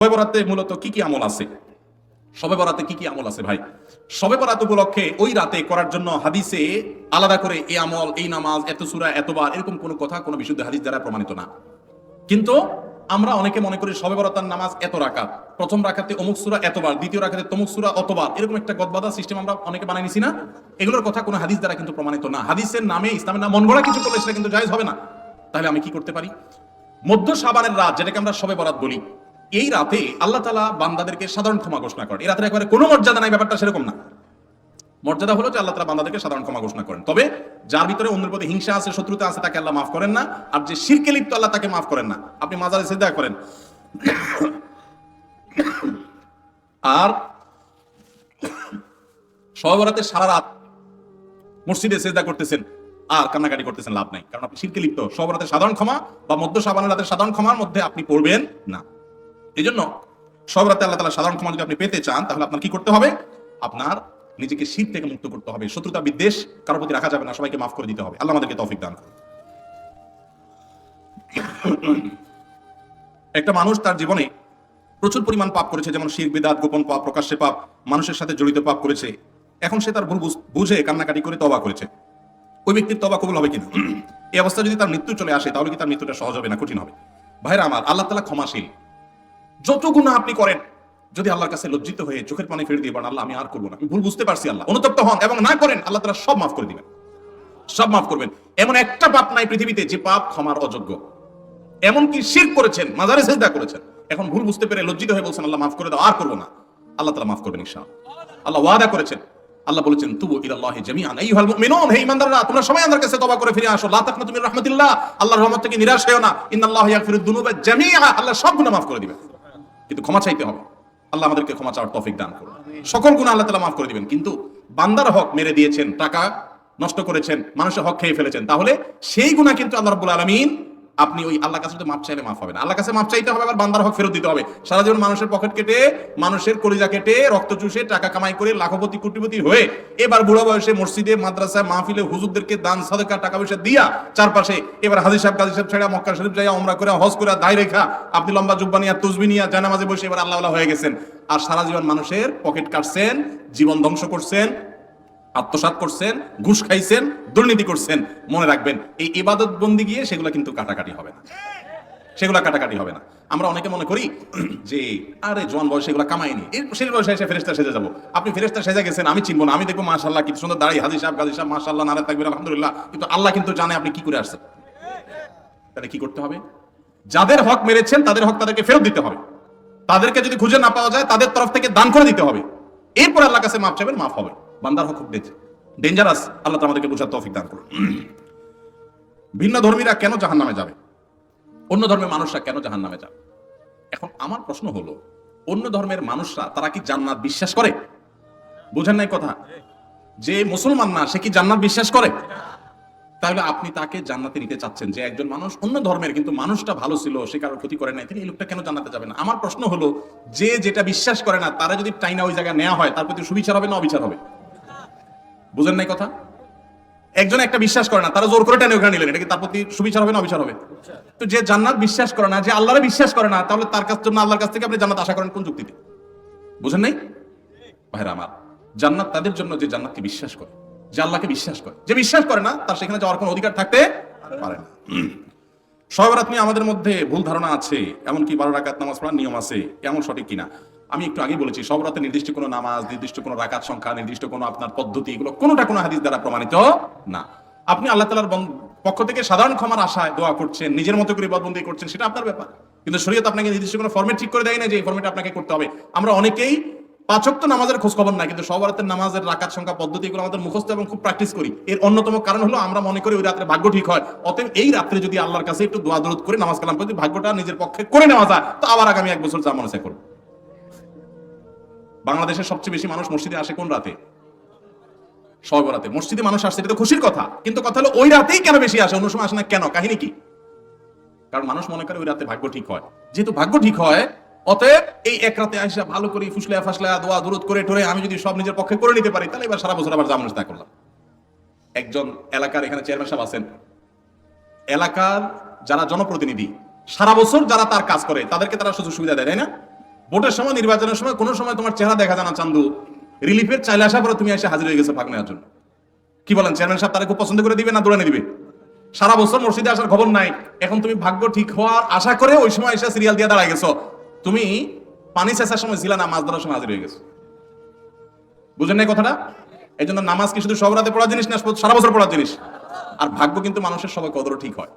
শবে বরাতে মূলত কি কি আমল আছে? শবে বরাতে কি কি আমল আছে ভাই? শবে বরাত উপলক্ষে ওই রাতে করার জন্য হাদিসে আলাদা করে এই আমল, এই নামাজ, এত সূরা, এতবার, এরকম কোনো কথা কোনো বিশুদ্ধ হাদিস দ্বারা প্রমাণিত না। কিন্তু আমরা অনেকে মনে করি শবে বরাতের নামাজ এত রাকাত, প্রথম রাকাতে অমুক সূরা এতবার, দ্বিতীয় রাকাতে তমুক সূরা অতবার, এরকম একটা গদবাদা সিস্টেম আমরা অনেকে বানাই নিছি না। এগুলোর কথা কোনো হাদিস দ্বারা কিন্তু প্রমাণিত না। হাদিসের নামে, ইসলামের নাম মন গড়া কিছু করলে সেটা কিন্তু জায়েজ হবে না। তাহলে আমি কি করতে পারি? মধ্য শাবানের রাত, যেটাকে আমরা শবে বরাত বলি, এই রাতে আল্লাহ তাআলা বান্দাদেরকে সাধারণ ক্ষমা ঘোষণা করেন। এই রাতের একেবারে কোনো মর্যাদা নাই, ব্যাপারটা সেরকম না। মর্যাদা হলো যে আল্লাহ তাআলা বান্দাদেরকে সাধারণ ক্ষমা ঘোষণা করেন। তবে যার ভিতরে অন্যের প্রতি হিংসা আছে, শত্রুতা আছে, তাকে আল্লাহ মাফ করেন না। আর যে শিরকে লিপ্ত, আল্লাহ তাকে মাফ করেন না। আপনি মাজারে সিজদা করেন আর শবে বরাতে সারা রাত মসজিদে সিজদা করতেছেন আর কান্নাকাটি করতেছেন, লাভ নাই, কারণ আপনি শিরকে লিপ্ত। শবে বরাতের সাধারণ ক্ষমা বা মধ্য শাবানের রাতের সাধারণ ক্ষমার মধ্যে আপনি পড়বেন না। এই জন্য শবে বরাতে আল্লাহ তাআলা সাধারণ ক্ষমা যদি আপনি পেতে চান, তাহলে আপনার কি করতে হবে? আপনার নিজেকে শিরক থেকে মুক্ত করতে হবে। শত্রুতা বিদ্বেষ কারোর প্রতি রাখা যাবে না, সবাইকে মাফ করে দিতে হবে। আল্লাহ আমাদেরকে তৌফিক দান করুন। একটা মানুষ তার জীবনে প্রচুর পরিমাণ পাপ করেছে, যেমন শিরক, বিদআত, গোপন পাপ, প্রকাশ্যে পাপ, মানুষের সাথে জড়িত পাপ করেছে। এখন সে তার ভুল বুঝে কান্নাকাটি করে তওবা করেছে। ওই ব্যক্তির তওবা কবুল হবে কিনা? এই অবস্থা যদি তার মৃত্যু চলে আসে, তাহলে কি তার মৃত্যুটা সহজ হবে না কঠিন হবে? ভাইরা আমার, আল্লাহ তাআলা ক্ষমাশীল। যত গুনাহ আপনি করেন, যদি আল্লাহর কাছে লজ্জিত হয়ে চোখের পানি ফেলে দিয়ে বলেন, আল্লাহ আমি আর করবো না, আমি ভুল বুঝতে পারছি, আল্লাহ, অনুতপ্ত হন এবং না করেন, আল্লাহ তাআলা সব মাফ করে দিবেন, সব মাফ করবেন। এমন একটা পাপ নাই পৃথিবীতে যে পাপ ক্ষমার অযোগ্য। এমনকি শিরক করেছেন, মাজারে সিজদা করেছেন, এখন ভুল বুঝতে পেরে লজ্জিত হয়ে বলছেন, আল্লাহ মাফ করে দাও, আর করবো না, আল্লাহ তাআলা মাফ করবেন ইনশাআল্লাহ। আল্লাহ ওয়াদা করেছেন। আল্লাহ বলেছেন, তুবু ইলাল্লাহি জামিআন আইয়ুহাল মুমিনুন, হে ঈমানদাররা, তোমরা সবাই আল্লাহর কাছে তওবা করে ফিরে আসো। লা তাকনাতু মির রাহমাতিল্লাহ, আল্লাহর রহমত থেকে নিরাশ হয়ো না। ইন্নাল্লাহা ইয়াগফিরুদ দুনুবা জামিআ, আল্লাহ সব গুনাহ মাফ করে দিবেন, কিন্তু ক্ষমা চাইতে হবে। আল্লাহ আমাদেরকে ক্ষমা চাওয়ার তৌফিক দান করুন। সকল গুনাহ আল্লাহ তাআলা মাফ করে দিবেন, কিন্তু বান্দার হক মেরে দিয়েছেন, টাকা নষ্ট করেছেন, মানুষের হক খেয়ে ফেলেছেন, তাহলে সেই গুনাহ কিন্তু আল্লাহ রাব্বুল আলামিন, আপনি ওই আল্লাহর কাছে মাফ চাইলে মাফ হবে না। আল্লাহর কাছে মাফ চাইতে হবে, আবার বান্দার হক ফেরত দিতে হবে। সারা জীবন মানুষের পকেট কেটে, মানুষের কলিজা কেটে, রক্ত চুষে, টাকা কামাই করে লাখপতি কোটিপতি হয়ে, এবার বুড়ো বয়সে মসজিদে, মাদ্রাসায়, মাহফিলে হুজুরদেরকে দান সাদাকা, টাকা পয়সা দিয়া চারপাশে, এবার হাজী সাহেব গাজী সাহেব ছেড়ে মক্কা শরীফ যাইয়া উমরা করে, হজ করে, দায় রেখা, আপনি লম্বা জুব্বা নিয়া, তুসবি নিয়া, জানামাজে বসে এবার আল্লাহ হয়ে গেছেন। আর সারা জীবন মানুষের পকেট কাটছেন, জীবন ধ্বংস করছেন, আত্মসাৎ করছেন, ঘুষ খাইছেন, দুর্নীতি করছেন। মনে রাখবেন, এই ইবাদত বন্দি গিয়ে সেগুলো কিন্তু কাটাকাটি হবে না, সেগুলা কাটাকাটি হবে না। আমরা অনেকে মনে করি যে আরে জোয়ান বয়সে এগুলা কামাইনি, এই শেষ বয়সে এসে ফেরেশতা সেজে যাবো। আপনি ফেরেশতা সেজে গেছেন, আমি চিনবো না, আমি দেখবো মাশাআল্লাহ কি সুন্দর দাড়ি, হাজী সাহেব গাজী সাহেব মাশাআল্লাহ, নারে তাকবীর, আলহামদুলিল্লাহ, কিন্তু আল্লাহ কিন্তু জানে আপনি কি করে আসছেন। তাহলে কি করতে হবে? যাদের হক মেরেছেন তাদের হক তাদেরকে ফেরত দিতে হবে। তাদেরকে যদি খুঁজে না পাওয়া যায়, তাদের তরফ থেকে দান করে দিতে হবে। এরপর আল্লাহর কাছে মাফ চাইবেন, মাফ হবে। বান্দার হক খুব ডেঞ্জারাস, আল্লাহ তাআলা আমাদেরকে বোঝার তৌফিক দান করুন। ভিন্ন ধর্মীরা কেন জাহান্নামে যাবে? অন্য ধর্মের মানুষরা কেন জাহান্নামে যাবে? এখন আমার প্রশ্ন হলো, অন্য ধর্মের মানুষরা তারা কি জান্নাত বিশ্বাস করে? বুঝেন নাই কথা? যে মুসলমান না, সে কি জান্নাত বিশ্বাস করে? তাহলে আপনি তাকে জান্নাতে নিতে চাচ্ছেন, যে একজন মানুষ অন্য ধর্মের কিন্তু মানুষটা ভালো ছিল, সে কারোর ক্ষতি করে নাই, তিনি এই লোকটা কেন জান্নাতে যাবে না? আমার প্রশ্ন হলো, যে যেটা বিশ্বাস করে না, তারা যদি টাইনা ওই জায়গায় নেওয়া হয়, তার প্রতি সুবিচার হবে না অবিচার হবে? বুঝেন নাই কথা? একজন একটা বিশ্বাস করে না, তারা জোর করে টেনে ওখানে নিলেন, এটা কি তার প্রতি সুবিচার হবে না অবিচার হবে? তো যে জান্নাত বিশ্বাস করে না, যে আল্লাহরে বিশ্বাস করে না, তাহলে তার কাছ জন্য আল্লাহর কাছ থেকে আপনি জান্নাত আশা করেন কোন যুক্তিতে? বুঝেন নাই ভাইরা আমার? জান্নাত তাদের জন্য যে জান্নাতকে বিশ্বাস করে, যে আল্লাহকে বিশ্বাস করে। যে বিশ্বাস করে না, তার সেখানে যাওয়ার কোনো অধিকার থাকতে পারে না। শবে বরাত নিয়ে আমাদের মধ্যে ভুল ধারণা আছে, এমনকি 12 রাকাত নামাজ পড়ার নিয়ম আছে, এমন সঠিক কিনা? আমি একটু আগেই বলেছি, শবে বরাতে নির্দিষ্ট কোনো নামাজ, নির্দিষ্ট কোনো রাকাত সংখ্যা, নির্দিষ্ট কোনো আপনার পদ্ধতি, এগুলো কোনোটা কোনো হাদিস দ্বারা প্রমাণিত না। আপনি আল্লাহ তাআলার পক্ষ থেকে সাধারণ ক্ষমার আশায় দোয়া করছেন, নিজের মতো করে ইবাদতবন্দি করছেন, সেটা আপনার ব্যাপার। কিন্তু শরীয়ত আপনাকে নির্দিষ্ট কোনো ফরম্যাট ঠিক করে দেয় না যে এই ফরম্যাটে আপনাকে করতে হবে। আমরা অনেকেই 5 ওয়াক্ত নামাজের খোঁজ খবর নাই, কিন্তু শবে বরাতের নামাজের রাকাত সংখ্যা, পদ্ধতি, এগুলো আমাদের মুখস্থ এবং খুব প্র্যাকটিস করি। এর অন্যতম কারণ হলো আমরা মনে করি ওই রাত্রে ভাগ্য ঠিক হয়। অতএব এই রাত্রে যদি আল্লাহর কাছে একটু দোয়া দরুদ করে নামাজ কালাম করে ভাগ্যটা নিজের পক্ষে করে নেওয়া যায়, তো আবার আগামী 1 বছর যা মনে চায় করব। বাংলাদেশের সবচেয়ে বেশি মানুষ মসজিদে আসে কোন রাতে? শবে বরাতে। মসজিদে মানুষ আসছে, এটা তো খুশির কথা, কিন্তু কথা হলো ওই রাতেই কেন বেশি আসে, অন্য সময় আসে না কেন? কাহিনী কি? কারণ মানুষ মনে করে ওই রাতে ভাগ্য ঠিক হয়। যেহেতু ভাগ্য ঠিক হয়, অতএব এই এক রাতে আইসা ভালো করে ফুসলায়া ফাসলায়া দোয়া দরুদ করে টোরে আমি যদি সব নিজের পক্ষে করে নিতে পারি, তাহলে এবার সারা বছর আবার যা মনে তা করলাম। একজন এলাকার এখানে চেয়ারম্যান সাহেব আছেন, এলাকার যারা জনপ্রতিনিধি সারা বছর যারা তার কাজ করে, তাদেরকে তারা সুযোগ সুবিধা দেয়, তাই না? ভোটের সময়, নির্বাচনের সময় কোনো সময় তোমার চেহারা দেখা যায় না চান্দু, রিলিফের চাইলে আসা পরে তুমি এসে হাজির হয়ে গেছো ভাগ নেওয়ার জন্য। কি বলেন চেয়ারম্যান সাহেব তারা খুব পছন্দ করে দিবে না দৌড়ানি দিবে? সারা বছর মসজিদে আসার খবর নাই, এখন তুমি ভাগ্য ঠিক হওয়ার আশা করে ওই সময় এসে সিরিয়াল দিয়ে দাঁড়ায় গেছো। তুমি পানি চেঁচার সময় ছিল না, মাছ ধরার সময় হাজির হয়ে গেছো। বুঝেন না কথাটা? এই জন্য নামাজ কি শুধু সব রাতে পড়ার জিনিস না, সারা বছর পড়ার জিনিস। আর ভাগ্য কিন্তু মানুষের সবাই কদর ঠিক হয়।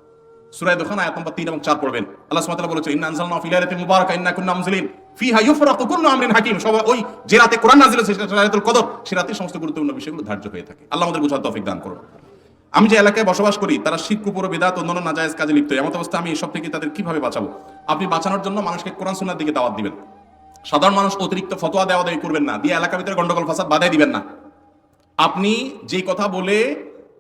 সূরা দোখান আয়াত নম্বর 3 এবং 4 পড়বেন। আল্লাহ সুবহানাহু ওয়া তাআলা বলেছেন, ইন্না আনজালনাহু ফি লাইলাতিন মুবারাকাতিন ইন্না কুন্না মুনজিলিন ফিহা ইউফরাকু কুল্লু আমরিন হাকিম। সবাই ওই যে রাতে কোরআন নাযিল হয়েছে সেটা লাইলাতুল কদর, সে রাতে সমস্ত গুরুত্বপূর্ণ বিষয়গুলো ধার্য হয়ে থাকে। আল্লাহ আমাদের বুঝার তৌফিক দান করুন। আমি যে এলাকায় বসবাস করি তারা শিরক, কুফর, বিদআত, অন্যান্য নাজায়েজ কাজে লিপ্ত। এমন অবস্থা আমি এসব থেকে তাদের কিভাবে বাঁচাবো? আপনি বাঁচানোর জন্য মানুষকে কোরআন সুন্নাহর দিকে দাওয়াত দিবেন। সাধারণ মানুষ অতিরিক্ত ফতোয়া দেওয়া দেওয়ি করবেন না, দিয়ে এলাকার ভিতরে গন্ডগোল ফাসাদ বাধাই দিবেন না। আপনি যেই কথা বলে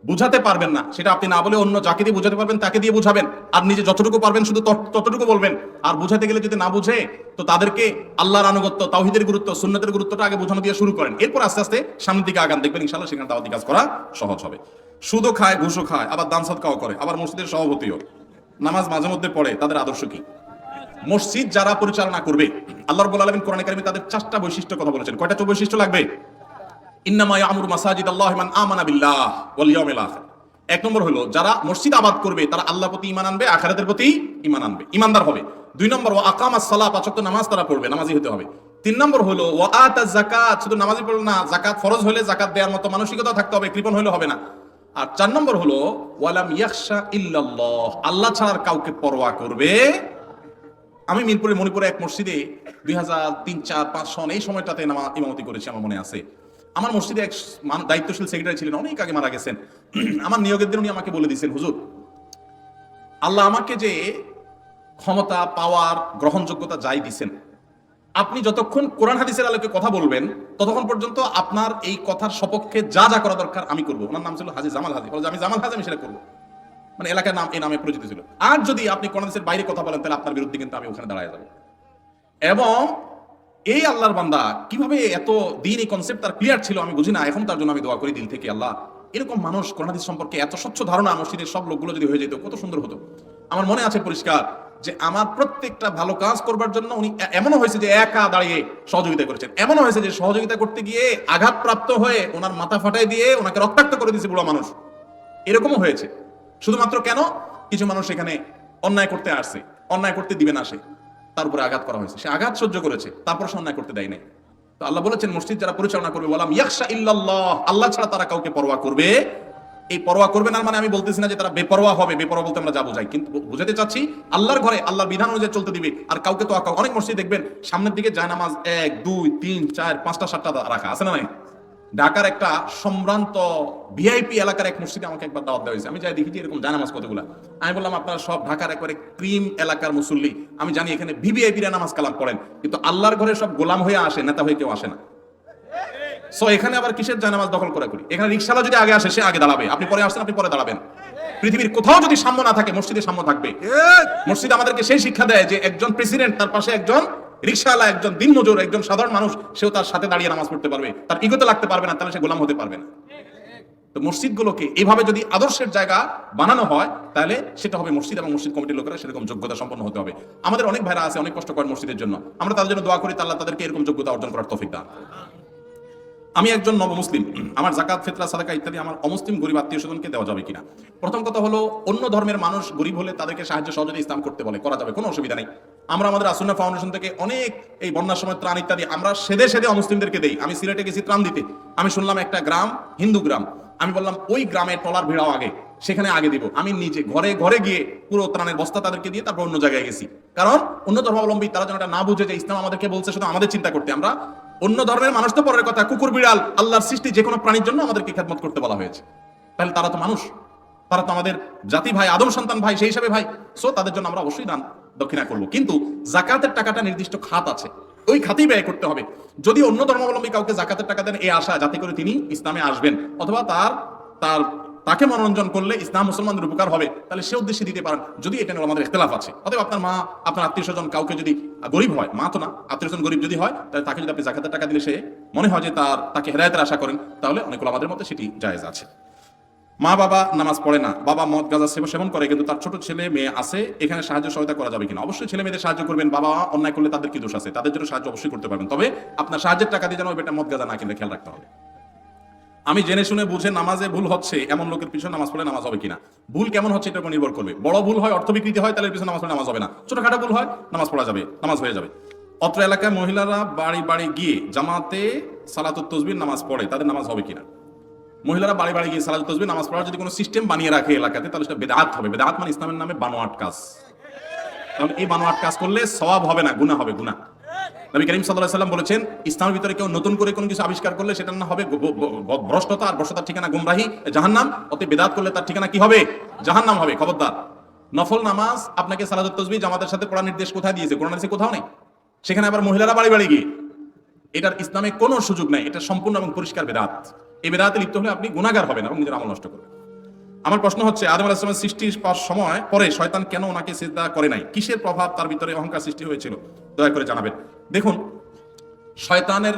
বুঝাতে পারবেন না সেটা আপনি না বলে অন্য যাকে দিয়ে বুঝাতে পারবেন তাকে দিয়ে বুঝাবেন, আর নিজে যতটুকু পারবেন শুধু ততটুকু বলবেন। আর বুঝাতে গেলে যদি না বুঝে তো তাদেরকে আল্লাহর আনুগত্য, তাওহীদের গুরুত্ব, সুন্নতের গুরুত্বটা আগে বোঝানো দিয়ে শুরু করেন। এরপর আস্তে আস্তে সামনের দিকে আগান, দেখবেন ইনশাআল্লাহ সেখানে দাওয়াতি কাজ করা সহজ হবে। সুদও খায়, ঘুষও খায়, আবার দান সদকাও করে, আবার মসজিদের সভাপতিও, নামাজ মাঝে মধ্যে পড়ে, তাদের আদর্শ কি? মসজিদ যারা পরিচালনা করবে, আল্লাহ রাব্বুল আলামিন কোরআনে কারিমে তাদের 4টা বৈশিষ্ট্য কথা বলেছেন। কয়টা বৈশিষ্ট্য লাগবে? ইন্নামা ইয়ামুরু মাসাজিদাল্লাহি মান আমানা বিল্লাহ ওয়াল ইয়াউমিল আখির। এক নম্বর হলো যারা মসজিদ আবাদ করবে তারা আল্লাহর প্রতি ঈমান আনবে, আখিরাতের প্রতি ঈমান আনবে, ঈমানদার হবে। 2 নম্বর ওয়া আকামাস সালাহ, 5 ওয়াক্ত নামাজ তারা পড়বে, নামাজি হতে হবে। 3 নম্বর হলো ওয়া আতাজ যাকাত, শুধু নামাজি পড়বে না, যাকাত ফরজ হলে যাকাত দেওয়ার মতো মানসিকতা থাকতে হবে, কৃপণ হলে হবে না। আর 4 নম্বর হলো ওয়ালাম ইয়াখশা ইল্লাল্লাহ, আল্লাহ ছাড়া কাউকে পরোয়া করবে। আমি মিরপুরে মণিপুরে এক মসজিদে 2003, 4, 5 সন এই সময়টাতে ইমামতি করেছি, আমার মনে আছে। আমার মসজিদে এক দায়িত্বশীল সেক্রেটারি ছিলেন, অনেক আগে মারা গেছেন। আমার নিয়োগের দিন উনি আমাকে বলে দিয়েছেন, হুজুর আল্লাহ আমাকে যে ক্ষমতা, পাওয়ার, গ্রহণযোগ্যতা যাই দিচ্ছেন, আপনি যতক্ষণ কোরআন হাদিসের আলোকে কথা বলবেন ততক্ষণ পর্যন্ত আপনার এই কথার সপক্ষে যা যা করা দরকার আমি করবো। ওনার নাম ছিল হাজী জামাল হাজী, বলে আমি জামাল হাজী, আমি সেটা করবো। মানে এলাকার নাম এই নামে পরিচিত ছিল। আর যদি আপনি কোরআন হাদিসের বাইরে কথা বলেন তাহলে আপনার বিরুদ্ধে কিন্তু আমি ওখানে দাঁড়ায় যাবো। এবং এই আল্লাহর বান্দা কিভাবে এত দিন এই কনসেপ্ট তার ক্লিয়ার ছিল আমি বুঝি না। এখন তার জন্য আমি দোয়া করি দিল থেকে, আল্লাহ এরকম মানুষ কোরআন হাদিস সম্পর্কে এত স্বচ্ছ ধারণা মসজিদের সব লোকগুলো যদি হয়ে যেত কত সুন্দর হতো। আমার মনে আছে পরিষ্কার যে আমার প্রত্যেকটা ভালো কাজ করবার জন্য উনি এমনও হয়েছে যে একা দাঁড়িয়ে সহযোগিতা করেছেন, এমনও হয়েছে যে সহযোগিতা করতে গিয়ে আঘাতপ্রাপ্ত হয়ে ওনার মাথা ফাটাই দিয়ে ওনাকে রক্তাক্ত করে দিয়েছে বুড়ো মানুষ। এরকমও হয়েছে। শুধুমাত্র কেন? কিছু মানুষ এখানে অন্যায় করতে আসছে, অন্যায় করতে দিবে না, সে তার উপরে আঘাত করা হয়েছে, সে আঘাত সহ্য করেছে, তারপর সে অন্যায় করতে দেয় নাই। তো আল্লাহ বলেছেন মসজিদ যারা পরিচালনা করবে ওয়ালাম ইয়াখশা ইল্লাল্লাহ, আল্লাহ ছাড়া তারা কাউকে পরোয়া করবে। এই পরোয়া করবে না মানে আমি বলতেছি না যে তারা বেপরোয়া হবে, বেপরোয়া বলতে আমরা যা বোঝাই, কিন্তু বুঝাতে চাচ্ছি আল্লাহর ঘরে আল্লাহর বিধান অনুযায়ী চলতে দিবে। আর কাউকে তো অনেক মসজিদ দেখবেন সামনের দিকে জায়নামাজ 1, 2, 3, 4, 5টা 7টা রাখা আছে না নাই? ঢাকার একটা সম্ভ্রান্ত ভিআইপি এলাকার এক মসজিদে আমাকে একবার দাওয়াত দেওয়া হয়েছে। আমি যাই দেখি যে এরকম জায়নামাজ কতগুলা। আমি বললাম আপনারা সব ঢাকার একবারে ক্রিম এলাকার মুসল্লি, আমি জানি এখানে ভিভিআইপিরা নামাজ কালাম পড়েন, কিন্তু আল্লাহর ঘরে সব গোলাম হয়ে আসে, নেতা হয়ে কেউ আসে না। সো এখানে আবার কিসের জায়নামাজ দখল করা করি? এখানে রিকশালা যদি আগে আসে সে আগে দাঁড়াবে, আপনি পরে আসছেন আপনি পরে দাঁড়াবেন। পৃথিবীর কোথাও যদি সাম্য না থাকে মসজিদে সাম্য থাকবে। মসজিদ আমাদেরকে সেই শিক্ষা দেয় যে একজন প্রেসিডেন্ট তার পাশে একজন রিকশাওয়ালা, একজন দিনমজুর, একজন সাধারণ মানুষ, সেও তার সাথে দাঁড়িয়ে নামাজ পড়তে পারবে, তার ইগোতে লাগতে পারবে না, তাহলে সে গোলাম হতে পারবে না। তো মসজিদগুলোকে এইভাবে যদি আদর্শের জায়গা বানানো হয় তাহলে সেটা হবে মসজিদ, এবং মসজিদ কমিটির লোকেরা সেরকম যোগ্যতা সম্পন্ন হতে হবে। আমাদের অনেক ভাইরা আছে অনেক কষ্ট করেন মসজিদের জন্য, আমরা তাদের জন্য দোয়া করি আল্লাহ তাদেরকে এরকম যোগ্যতা অর্জন করার তৌফিক দান। আমি একজন নবমুসলিম, আমার যাকাত, ফিতরা, সাদাকা ইত্যাদি আমার অমুসলিম গরিব আত্মীয় স্বজনকে দেওয়া যাবে কিনা? প্রথম কথা হলো অন্য ধর্মের মানুষ গরিব হলে তাদেরকে সাহায্য সহযোগিতা ইসলাম করতে বলে, করা যাবে, কোনো অসুবিধা নেই। আমরা আমাদের আসুন্নাহ ফাউন্ডেশন থেকে অনেক এই বন্যার সময় ত্রাণ ইত্যাদি আমরা সেদে সেদে অমুসলিমদেরকে দেই। আমি সিলেটে গেছি ত্রাণ দিতে, আমি শুনলাম একটা গ্রাম হিন্দু গ্রাম, আমি বললাম ওই গ্রামে টলার ভিড়াও আগে, সেখানে আগে দিব। আমি নিজে ঘরে ঘরে গিয়ে পুরো ত্রাণের বস্তা তাদেরকে দিয়ে তারপর অন্য জায়গায় গেছি। কারণ অন্য ধর্মাবলম্বী তারা যেন এটা না বুঝে যে ইসলাম আমাদেরকে বলছে শুধু আমাদের চিন্তা করতে। আমরা অন্য ধর্মের মানুষ তো পরের কথা, কুকুর বিড়াল আল্লাহর সৃষ্টি যে কোনো প্রাণীর জন্য আমাদেরকে খেদমত করতে বলা হয়েছে। তাহলে তারা তো মানুষ, তারা তো আমাদের জাতি ভাই, আদম সন্তান ভাই, সেই হিসাবে ভাই। সো তাদের জন্য আমরা অবশ্যই দান দক্ষিণা করবো, কিন্তু জাকাতের টাকাটা নির্দিষ্ট খাত আছে, ওই খাতেই ব্যয় করতে হবে। যদি অন্য ধর্মাবলম্বী কাউকে জাকাতের টাকা দেন এই আশা যাতে করে তিনি ইসলামে আসবেন অথবা তাকে মনোরঞ্জন করলে ইসলাম মুসলমানদের উপকার হবে, তাহলে সে উদ্দেশ্যে দিতে পারেন। যদি এটা নিয়ে আমাদের ইখতিলাফ আছে, অতএব আপনার মা, আপনার আত্মীয় স্বজন কাউকে যদি গরিব হয়, মা তো না, আত্মীয় স্বজন গরিব যদি হয়, তাহলে তাকে যদি আপনি জাকাতের টাকা দিলে সে মনে হয় যে তাকে হেদায়েতের আশা করেন, তাহলে অনেকগুলো আমাদের মধ্যে সেটি জায়েজ আছে। মা বাবা নামাজ পড়ে না, বাবা মদ গাঁজা সেবন করে, কিন্তু তার ছোট ছেলে মেয়ে আছে, এখানে সাহায্য সহায়তা করা যাবে কিনা? অবশ্যই ছেলে মেয়েদের সাহায্য করবেন। বাবা অন্যায় করলে তাদের কি দোষ আছে? তাদের জন্য সাহায্য অবশ্যই করতে পারবেন, তবে আপনার সাহায্যের টাকা দিয়ে যেন ওই বেটা মদ গাঁজা না কিনলে খেয়াল রাখতে হবে। আমি জেনে শুনে বুঝে নামাজে ভুল হচ্ছে এমন লোকের পিছনে নামাজ পড়লে নামাজ হবে কিনা? ভুল কেমন হচ্ছে এটার উপর নির্ভর করবে। বড় ভুল হয়, অর্থ বিকৃতি হয়, তাহলে পিছনে নামাজ পড়লে নামাজ হবে না। ছোটখাটো ভুল হয়, নামাজ পড়া যাবে, নামাজ হয়ে যাবে। অত্র এলাকায় মহিলারা বাড়ি বাড়ি গিয়ে জামাতে সালাতুত তাসবিহ নামাজ পড়ে, তাদের নামাজ হবে কিনা? মহিলারা বাড়ি বাড়ি গিয়ে সালাতুত তাসবিহ নামাজ পড়ার যদি কোনো সিস্টেম বানিয়ে রাখে এলাকাতে, তাহলে সেটা বেদাত হবে। বেদাত মানে ইসলামের নামে বানোয়াট কাজ। তাহলে এই বানোয়াট কাজ করলে সওয়াব হবে না, গুনাহ হবে, গুনাহ। নবী করিম সাল্লাল্লাহু আলাইহি সাল্লাম বলেছেন, ইসলামের ভিতরে কেউ নতুন করে কোনো কিছু আবিষ্কার করলে সেটা না হবে ভ্রষ্টতা, আর ভ্রষ্টতার ঠিকানা গুমরাহি, জাহান্নাম। অতএব বিদআত করলে তার ঠিকানা কি হবে? জাহান্নাম হবে, খবরদার। নফল নামাজ আপনাকে সালাতুত তাসবিহ জামাতের সাথে পড়ার নির্দেশ কোথায় দিয়েছে? কোরআনে আছে? কোথাও নেই। সেখানে আবার মহিলারা বাড়ি বাড়ি গিয়ে, এটার ইসলামে কোনো সুযোগ নাই। এটা সম্পূর্ণ এবং পরিষ্কার বিদআত। এই বিদআতে লিপ্ত হলে আপনি গুনাহগার হবেন এবং নিজের আমল নষ্ট করবেন। আমার প্রশ্ন হচ্ছে, আদম আলাইহিস সালামের সৃষ্টির সময় পরে শয়তান কেন ওনাকে সিজদা করে নাই? কিসের প্রভাব তার ভিতরে অহংকার সৃষ্টি হয়েছিল? দয়া করে জানাবেন। দেখুন, শয়তানের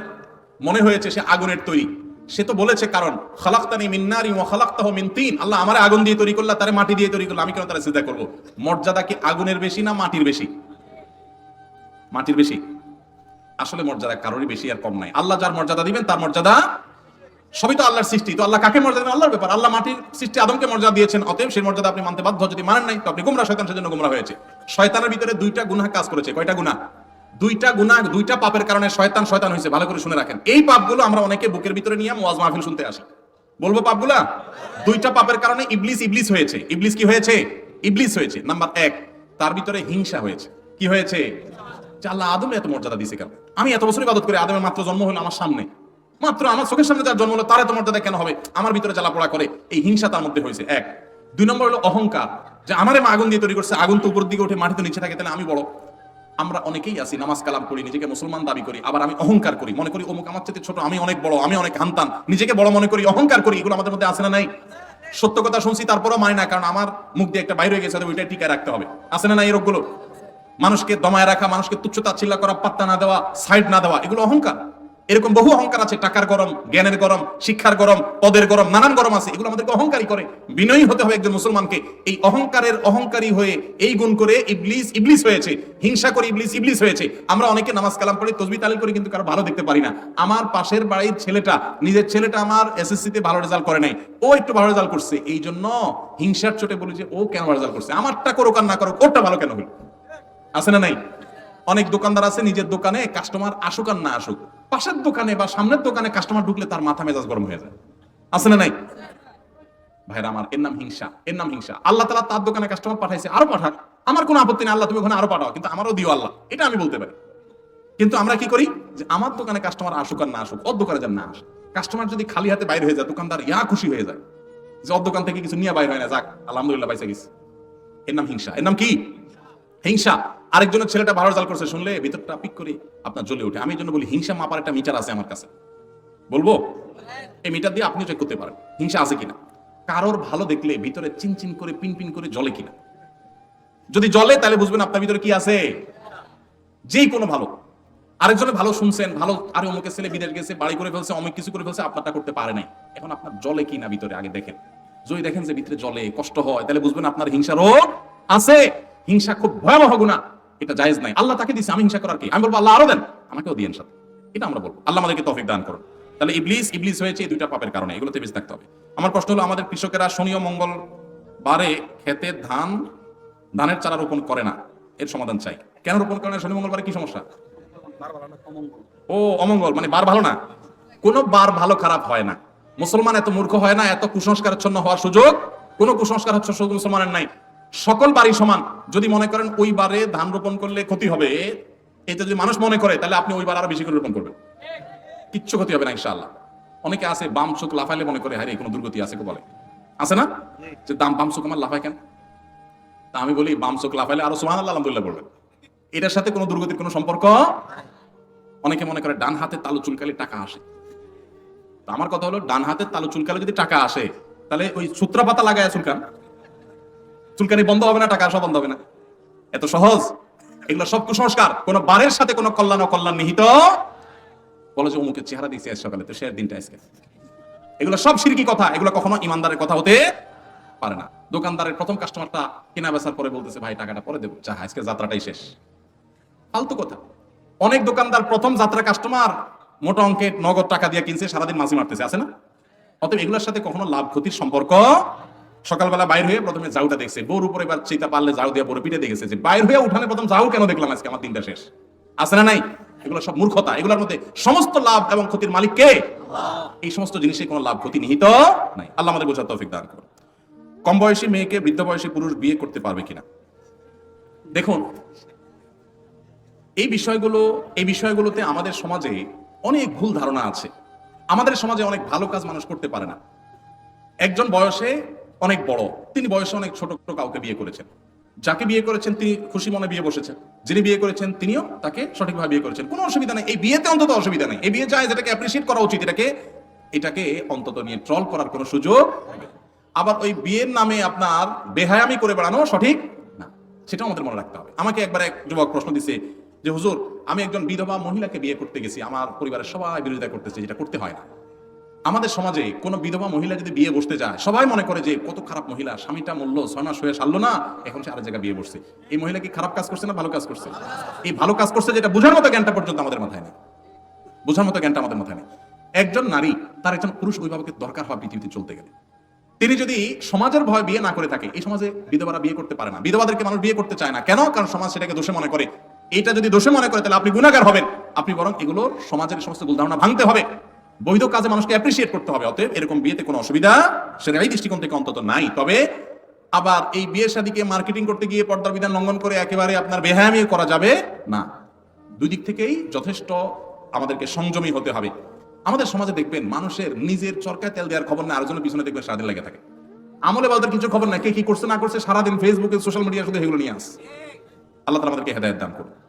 মনে হয়েছে সে আগুনের তৈরি। সে তো বলেছে, কারণ খালাকতানি মিন নারি ওয়া খালাকতাহু মিন তিন, আল্লাহ আমারে আগুন দিয়ে তৈরি করলা, তারে মাটি দিয়ে তৈরি করলা, আমি কেন তারে সিজদা করব? মর্যাদা কি আগুনের বেশি না মাটির বেশি? মাটির বেশি। আসলে মর্যাদা কারোরই বেশি আর কম নাই। আল্লাহ যার মর্যাদা দিবেন তার মর্যাদা, সবই তো আল্লাহর সৃষ্টি, তো আল্লাহ কাকে মর্যাদা দেবেন আল্লাহর ব্যাপার। আল্লাহ মাটির সৃষ্টি আদমকে মর্যাদা দিয়েছেন, অতএব সেই মর্যাদা আপনি মানতে বাধ্য। যদি মানেন নাই তো আপনি গুমরা, শয়তান সেজন্য গুমরা হয়েছে। শয়তানের ভিতরে দুইটা গুনাহ কাজ করেছে। কয়টা গুনাহ? দুইটা গুনাহ, দুইটা পাপের কারণে শয়তান শয়তান হয়েছে। ভালো করে শুনে রাখেন। এই পাপগুলো আমরা অনেকে বুকের ভিতরে নিয়ে ওয়াজ মাহফিল শুনতে আসি। বলবো পাপগুলা? দুইটা পাপের কারণে ইবলিস ইবলিস হয়েছে। ইবলিস কি হয়েছে? ইবলিস হয়েছে। নাম্বার 1, তার ভিতরে হিংসা হয়েছে। কি হয়েছে? যে আল্লাহ আদমে এত মর্যাদা দিয়েছে কেন? আমি এত বছর ইবাদত করি, আদমের মাত্র জন্ম হলো আমার সামনে, মাত্র আমার চোখের সামনে যার জন্ম হলো, তার এত মর্যাদা কেন হবে? আমার ভিতরে জ্বালা পোড়া করে, এই হিংসা তার মধ্যে হয়েছে। 1। 2 নম্বর হলো অহংকার, যে আমারে মা আগুন দিয়ে তৈরি করছে, আগুন তো উপর দিকে উঠে মাটিতে নিচে থাকে, তাহলে আমি বড়। আমরা অনেকেই আছি, নামাজ কালাম করি, নিজেকে মুসলমান দাবি করি, আবার আমি অহংকার করি, মনে করি অমুক আমার চেয়ে ছোট, আমি অনেক বড়, আমি অনেক হান্তান, নিজেকে বড় মনে করি, অহংকার করি। এগুলো আমাদের মধ্যে আছে না নাই? সত্য কথা শুনছি তারপরও মানি না, কারণ আমার মুখ দিয়ে একটা বাইরে হয়ে গেছে, ওইটা টিকায় রাখতে হবে। আছে না নাই এই রোগগুলো? মানুষকে দমায় রাখা, মানুষকে তুচ্ছ তাচ্ছিল্য করা, পাত্তা না দেওয়া, সাইড না দেওয়া, এগুলো অহংকার। এরকম বহু অহংকার আছে। টাকার গরম, জ্ঞানের গরম, শিক্ষার গরম, পদের গরম, নানান গরম আছে। এগুলো আমাদেরকে অহংকারী করে। বিনয়ী হতে হবে একজন মুসলমানকে। এই অহংকারের অহংকারী হয়ে এই গুণ করে ইবলিস ইবলিস হয়েছে, হিংসা করে ইবলিস ইবলিস হয়েছে। আমরা অনেকে নামাজ কালাম পড়ি, তাসবিহ তাহলিল করি, কিন্তু কারো ভালো দেখতে পারি না। আমার পাশের বাড়ির ছেলেটা, নিজের ছেলেটা আমার এসএসসি তে ভালো রেজাল্ট করে নাই, ও একটু ভালো রেজাল্ট করছে, এই জন্য হিংসার চোটে বলি যে ও কেন ভালো রেজাল্ট করছে, আমারটা করুক আর না করুক, ওরটা ভালো কেন হলো? আছে না নাই? অনেক দোকানদার আছে, নিজের দোকানে কাস্টমার আসুক আর না আসুক, পাশের দোকানে বা সামনের দোকানে কাস্টমার ঢুকলে তার মাথা মেজাজ গরম হয়ে যায়। আছে না নাই? ভাইরা আমার, এর নাম হিংসা, এর নাম হিংসা। আল্লাহ তাআলা তার দোকানে কাস্টমার পাঠাইছে, আরো পাঠাক, আমার কোনো আপত্তি নেই, আল্লাহ তুমি ওখানে আরো পাঠাও, কিন্তু আমারও দিও আল্লাহ, এটা আমি বলতে পারি। কিন্তু আমরা কি করি, যে আমার দোকানে কাস্টমার আসুক আর না আসুক, ওর দোকানে যেন না আসে। কাস্টমার যদি খালি হাতে বাইরে হয়ে যায়, দোকানদার ইয়া খুশি হয়ে যায় যে ওর দোকান থেকে কিছু নিয়ে বাইরে হয় না, যাক আলহামদুলিল্লাহ বাইসা গেছে। এর নাম হিংসা। এর নাম কি? হিংসা। আরেকজনের ছেলেটা ভালো রেজাল্ট করছে শুনলে ভিতরটা পিক করে আপনার জ্বলে ওঠে। আমি এই জন্য বলি, হিংসা মাপার একটা মিটার আছে আমার কাছে, বলবো? এই মিটার দিয়ে আপনি চেক করতে পারেন হিংসা আছে কিনা। কারোর ভালো দেখলে ভিতরে চিনচিন করে পিন পিন করে জ্বলে কিনা। যদি জ্বলে তাহলে বুঝবেন আপনার ভিতরে কি আছে। যেই কোনো ভালো, আরেকজনের ভালো শুনছেন, ভালো, আরে অমুকের ছেলে বিদেশ গেছে, বাড়ি করে ফেলছে, অমুক কিছু করে ফেলছে, আপনারটা করতে পারে নাই। এখন আপনার জ্বলে কিনা ভিতরে আগে দেখেন। যদি দেখেন যে ভিতরে জ্বলে, কষ্ট হয়, তাহলে বুঝবেন আপনার হিংসা রোগ আছে। হিংসা খুব ভয়াবহ গুনাহ, এটা জায়েজ নাই। আল্লাহ তাকে দিয়েছে, আমি হিংসা করার কি? আমি বলবো আল্লাহ আরো দেন, আমাকেও দিয়েন সাথে, এটা আমরা বলবো। আল্লাহ আমাদেরকে তৌফিক দান করুন। তাহলে ইবলিস ইবলিস হয়েছে এই দুইটা পাপের কারণে, এগুলোতে বেঁচে থাকতে হবে। আমার প্রশ্ন হলো, আমাদের কৃষকেরা শনি ও মঙ্গলবারে খেতে ধানের চারা রোপণ করে না, এর সমাধান চাই। কেন রোপণ করে না শনি মঙ্গলবারে? কি সমস্যা? ও অমঙ্গল, মানে বার ভালো না। কোনো বার ভালো খারাপ হয় না। মুসলমান এত মূর্খ হয় না, এত কুসংস্কারাচ্ছন্ন হওয়ার সুযোগ, কোনো কুসংস্কার হচ্ছে মুসলমানের নাই। সকল বাড়ি সমান। যদি মনে করেন ওই বারে ধান রোপণ করলে ক্ষতি হবে, এটা যদি মানুষ মনে করে, তাহলে আপনি ওই বার আরো বেশি করে রোপণ করবেন, কিচ্ছু ক্ষতি হবে না ইনশাআল্লাহ। অনেকে আছে বাম চোখ লাফাইলে মনে করে হারে কোনো দুর্গতি আছে, বলে আছে না, যে বাম চোখ আমার লাফায় কেন? তা আমি বলি, বাম চোখ লাফাইলে আরো সুবহানাল্লাহ আলহামদুলিল্লাহ বলবেন, এটার সাথে কোনো দুর্গতির কোনো সম্পর্ক। অনেকে মনে করে ডান হাতে তালু চুলকালে টাকা আসে। আমার কথা হলো, ডান হাতের তালু চুলকালে যদি টাকা আসে, তাহলে ওই সূত্রা পাতা লাগায় চুলকান, চুলকানি বন্ধ হবে না, টাকা আসা বন্ধ হবে না? এত সহজ? এগুলো সব কুসংস্কার। কোন বারের সাথে কোনো কল্যাণ অকল্যাণ নিহিত। বলে যে অমুকের চেহারা দিয়েছে আজ সকালে, তো সে দিনটা আজকে এগুলো সব শিরকি কথা, এগুলো কখনো ইমানদারের কথা হতে পারে না। দোকানদারের প্রথম কাস্টমারটা কেনা বেচার পরে বলতেছে ভাই টাকাটা পরে দেবো, যা আজকে যাত্রাটাই শেষ। ফালতু কথা। অনেক দোকানদার প্রথম যাত্রা কাস্টমার মোটা অঙ্কের নগদ টাকা দিয়ে কিনছে, সারাদিন মাছি মারতেছে, আছে না? অতএব এগুলোর সাথে কখনো লাভ ক্ষতির সম্পর্ক। সকালবেলা বাইর হয়ে প্রথমে জাউটা দেখছে, বউর উপরে এবার চিতা পারলে জাউ দিয়ে বড় পিঠে দেখেছে যে বাইর হয়ে উঠানে প্রথম জাউ কেন দেখলাম আজকে, আমার দিনটা শেষ, আছে না নাই? এগুলো সব মূর্খতা। এগুলোর মধ্যে সমস্ত লাভ এবং ক্ষতির মালিক কে? এই সমস্ত জিনিসে কোনো লাভ ক্ষতি নিহিত নাই। আল্লাহ আমাদের বোঝার তৌফিক দান করুন। কম বয়সী মেয়েকে বৃদ্ধ বয়সী পুরুষ বিয়ে করতে পারবে কিনা? দেখুন, এই বিষয়গুলোতে আমাদের সমাজে অনেক ভুল ধারণা আছে। আমাদের সমাজে অনেক ভালো কাজ মানুষ করতে পারে না। একজন বয়সে অনেক বড়, তিনি বয়সে অনেক ছোট কাউকে বিয়ে করেছেন, যাকে বিয়ে করেছেন তিনি খুশি মনে বিয়ে বসেছেন, যিনি বিয়ে করেছেন তিনিও তাকে সঠিকভাবে বিয়ে করেছেন, কোনো অসুবিধা নেই। এই বিয়েতে অন্তত অসুবিধা নেই, এই বিয়ে যায়, যেটাকে অ্যাপ্রিসিয়েট করা উচিত। এটাকে অন্তত নিয়ে ট্রল করার কোনো সুযোগ। আবার ওই বিয়ের নামে আপনার বেহায়ামি করে বেড়ানো সঠিক না, সেটাও আমাদের মনে রাখতে হবে। আমাকে একবার এক যুবক প্রশ্ন দিছে যে হুজুর, আমি একজন বিধবা মহিলাকে বিয়ে করতে গেছি, আমার পরিবারের সবাই বিরোধিতা করতেছে, যেটা করতে হয় না। আমাদের সমাজে কোনো বিধবা মহিলা যদি বিয়ে বসতে যায়, সবাই মনে করে যে কত খারাপ মহিলা, স্বামীটা মরলো, 6 মাস হয়ে সারলো না, এখন সে আরেক জায়গায় বিয়ে বসছে। এই মহিলা কি খারাপ কাজ করছে না ভালো কাজ করছে? এই ভালো কাজ করছে, যেটা বোঝার মতো জ্ঞানটা পর্যন্ত আমাদের মাথায় নেই। বোঝার মতো জ্ঞানটা আমাদের মাথায় নেই। একজন নারী, তার একজন পুরুষ অভিভাবকের দরকার হয় পৃথিবীতে চলতে গেলে। তিনি যদি সমাজের ভয় বিয়ে না করে থাকে, এই সমাজে বিধবারা বিয়ে করতে পারে না। বিধবাদেরকে মানুষ বিয়ে করতে চায় না কেন? কারণ সমাজ সেটাকে দোষে মনে করে। এটা যদি দোষে মনে করে, তাহলে আপনি গুনাহগার হবেন। আপনি বরং এগুলোর সমাজের সমস্ত ভুল ধারণা ভাঙতে হবে, বৈধ কাজে মানুষকে অ্যাপ্রিসিয়েট করতে হবে। অতএব এরকম বিয়েতে কোনো অসুবিধা সেটাই দৃষ্টিকোণ থেকে অন্তত নাই। তবে আবার এই বিয়ে শাদীকে মার্কেটিং করতে গিয়ে পর্দার বিধান লঙ্ঘন করে একেবারে আপনার বেহায়ামি করা যাবে না। দুই দিক থেকেই যথেষ্ট আমাদেরকে সংযমী হতে হবে। আমাদের সমাজে দেখবেন মানুষের নিজের চরকায় তেল দেওয়ার খবর না, আরেকজনের পিছনে দেখবেন সারাদিন লেগে থাকে। আমলে বাদের কিছু খবর নাই, কে কি করছে না করছে, সারাদিন ফেসবুকে সোশ্যাল মিডিয়া শুধু এগুলো নিয়ে আস। আল্লাহ তাআলা আমাদেরকে হেদায়েত দান করুন।